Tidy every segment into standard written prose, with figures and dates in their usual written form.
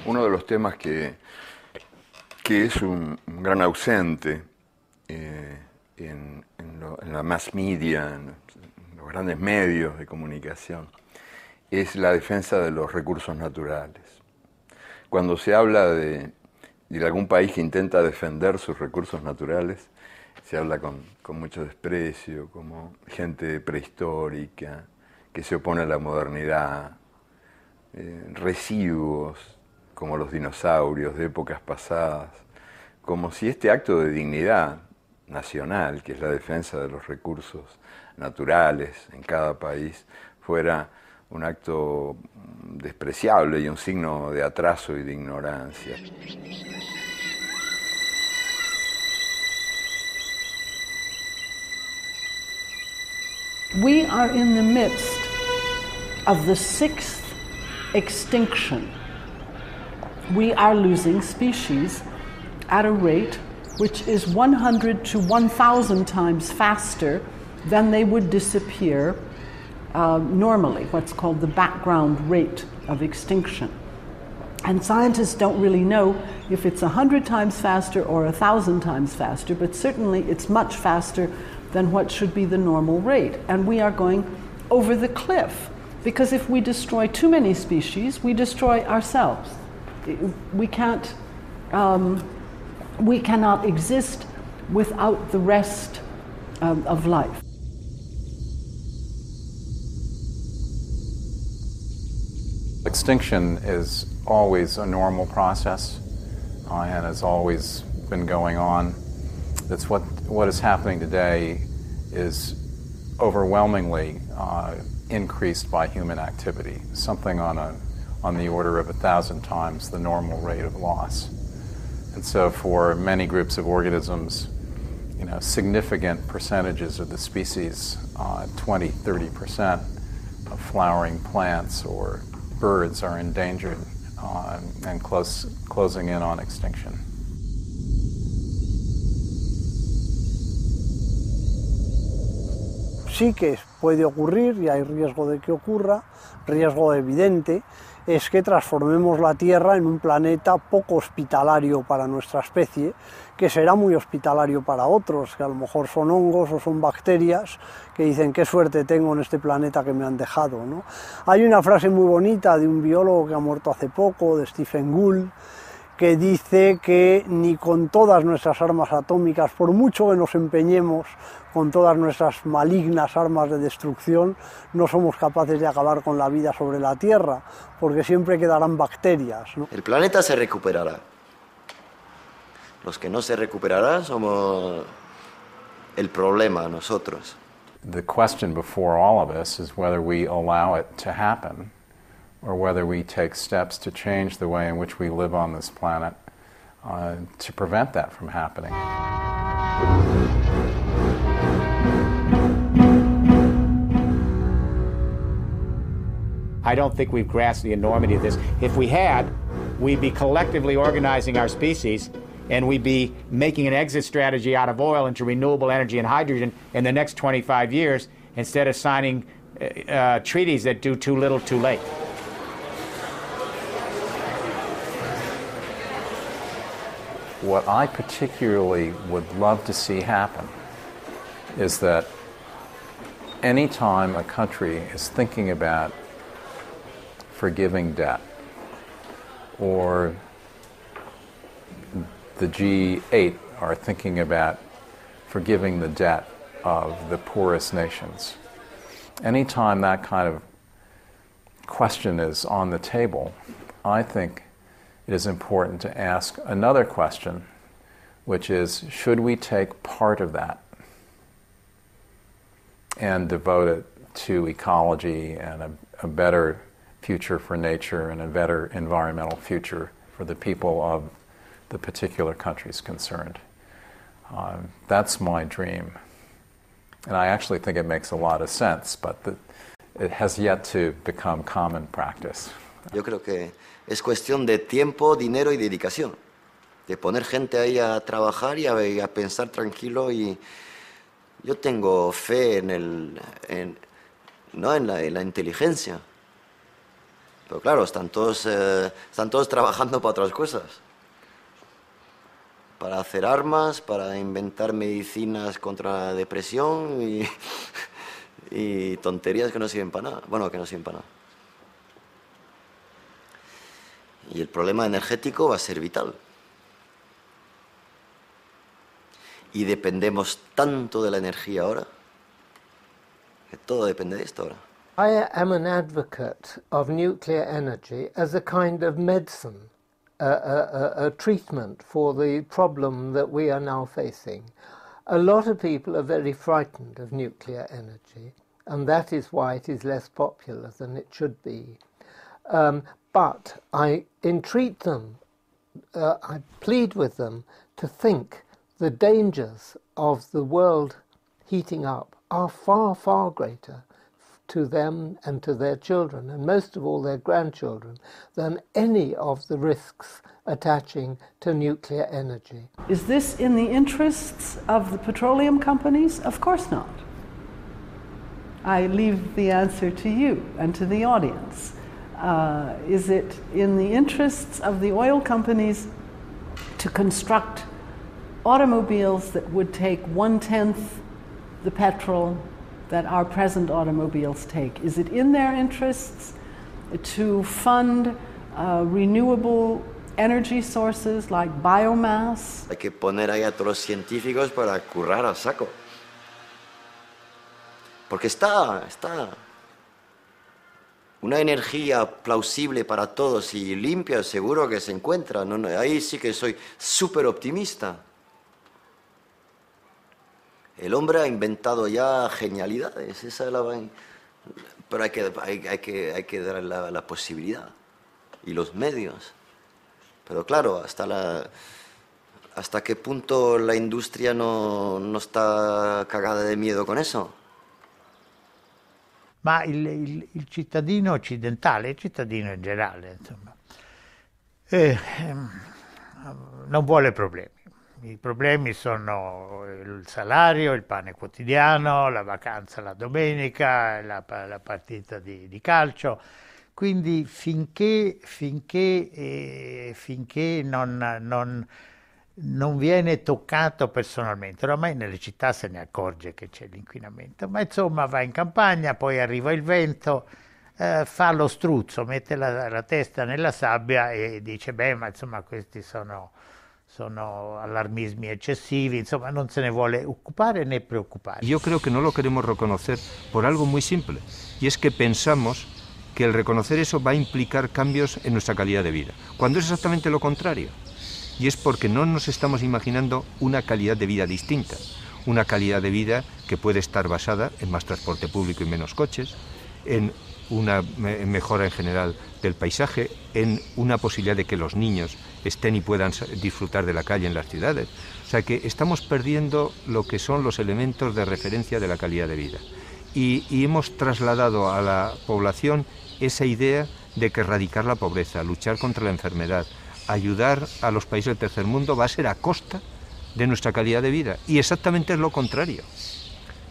Uno de los temas que es un gran ausente en la mass media, en los grandes medios de comunicación, es la defensa de los recursos naturales. Cuando se habla de algún país que intenta defender sus recursos naturales, se habla con mucho desprecio, como gente prehistórica, que se opone a la modernidad, residuos como los dinosaurios de épocas pasadas, como si este acto de dignidad nacional, que es la defensa de los recursos naturales en cada país, fuera un acto despreciable y un signo de atraso y de ignorancia. We are in the midst of the 6th extinction. We are losing species at a rate which is 100 to 1,000 times faster than they would disappear normally, what's called the background rate of extinction. And scientists don't really know if it's 100 times faster or 1,000 times faster, but certainly it's much faster than what should be the normal rate. And we are going over the cliff, because if we destroy too many species, we destroy ourselves. We cannot exist without the rest of life. Extinction is always a normal process and has always been going on. That's what is happening today is overwhelmingly increased by human activity, something on the order of 1,000 times the normal rate of loss. And so for many groups of organisms, significant percentages of the species, 20, 30% of flowering plants or birds are endangered and closing in on extinction. Sí que puede ocurrir y hay riesgo de que ocurra, riesgo evidente, es que transformemos la Tierra en un planeta poco hospitalario para nuestra especie, que será muy hospitalario para otros, que a lo mejor son hongos o son bacterias, que dicen qué suerte tengo en este planeta que me han dejado, ¿no? Hay una frase muy bonita de un biólogo que ha muerto hace poco, de Stephen Gould, que dice que ni con todas nuestras armas atómicas, por mucho que nos empeñemos con todas nuestras malignas armas de destrucción, no somos capaces de acabar con la vida sobre la Tierra, porque siempre quedarán bacterias, ¿no? El planeta se recuperará. Los que no se recuperarán somos el problema, nosotros. The question before all of us is whether we allow it to happen or whether we take steps to change the way in which we live on this planet to prevent that from happening. I don't think we've grasped the enormity of this. If we had, we'd be collectively organizing our species, and we'd be making an exit strategy out of oil into renewable energy and hydrogen in the next 25 years, instead of signing treaties that do too little too late. What I particularly would love to see happen is that any time a country is thinking about forgiving debt, or the G8 are thinking about forgiving the debt of the poorest nations, anytime that kind of question is on the table, I think it is important to ask another question, which is, should we take part of that and devote it to ecology and a better future for nature and a better environmental future for the people of the particular countries concerned? That's my dream. And I actually think it makes a lot of sense, but it has yet to become common practice. Yo creo que es cuestión de tiempo, dinero y dedicación. De poner gente ahí a trabajar y a pensar tranquilo. Y yo tengo fe en la inteligencia. Pero claro, están todos trabajando para otras cosas. Para hacer armas, para inventar medicinas contra la depresión y tonterías que no sirven para nada. Bueno, que no sirven para nada. Y el problema energético va a ser vital. Y dependemos tanto de la energía ahora, que todo depende de esto ahora. I am an advocate of nuclear energy as a kind of medicine, a treatment for the problem that we are now facing. A lot of people are very frightened of nuclear energy, and that is why it is less popular than it should be. But I entreat them, I plead with them to think the dangers of the world heating up are far, far greater to them and to their children, and most of all their grandchildren, than any of the risks attaching to nuclear energy. Is this in the interests of the petroleum companies? Of course not. I leave the answer to you and to the audience. Is it in the interests of the oil companies to construct automobiles that would take 1/10 the petrol that our present automobiles take? Is it in their interests to fund renewable energy sources like biomass? Hay que poner ahí a todos los científicos para currar a saco. Porque está una energía plausible para todos y limpia, seguro que se encuentra. No, ahí sí que soy súper optimista. El hombre ha inventado ya genialidades, pero hay que dar la posibilidad y los medios. Pero claro, hasta qué punto la industria no está cagada de miedo con eso. Ma il cittadino occidentale, il cittadino in generale, insomma, non vuole problemi. I problemi sono il salario, il pane quotidiano, la vacanza la domenica, la partita di calcio. Quindi finché non viene toccato personalmente, oramai nelle città se ne accorge che c'è l'inquinamento, ma insomma va in campagna, poi arriva il vento, fa lo struzzo, mette la testa nella sabbia e dice beh, ma insomma questi sono alarmismi excesivi, insomma non se ne vuole occupare né preoccupare. Yo creo que no lo queremos reconocer por algo muy simple, y es que pensamos que el reconocer eso va a implicar cambios en nuestra calidad de vida, cuando es exactamente lo contrario. Y es porque no nos estamos imaginando una calidad de vida distinta, una calidad de vida que puede estar basada en más transporte público y menos coches, en una mejora en general del paisaje, en una posibilidad de que los niños estén y puedan disfrutar de la calle en las ciudades. O sea que estamos perdiendo lo que son los elementos de referencia de la calidad de vida. Y hemos trasladado a la población esa idea de que erradicar la pobreza, luchar contra la enfermedad, ayudar a los países del tercer mundo va a ser a costa de nuestra calidad de vida. Y exactamente es lo contrario.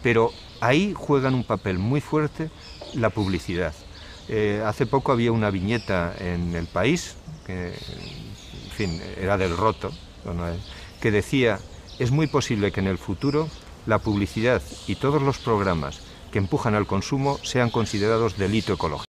Pero ahí juegan un papel muy fuerte la publicidad. Hace poco había una viñeta en El País, que en fin, era del Roto, que decía, es muy posible que en el futuro la publicidad y todos los programas que empujan al consumo sean considerados delito ecológico.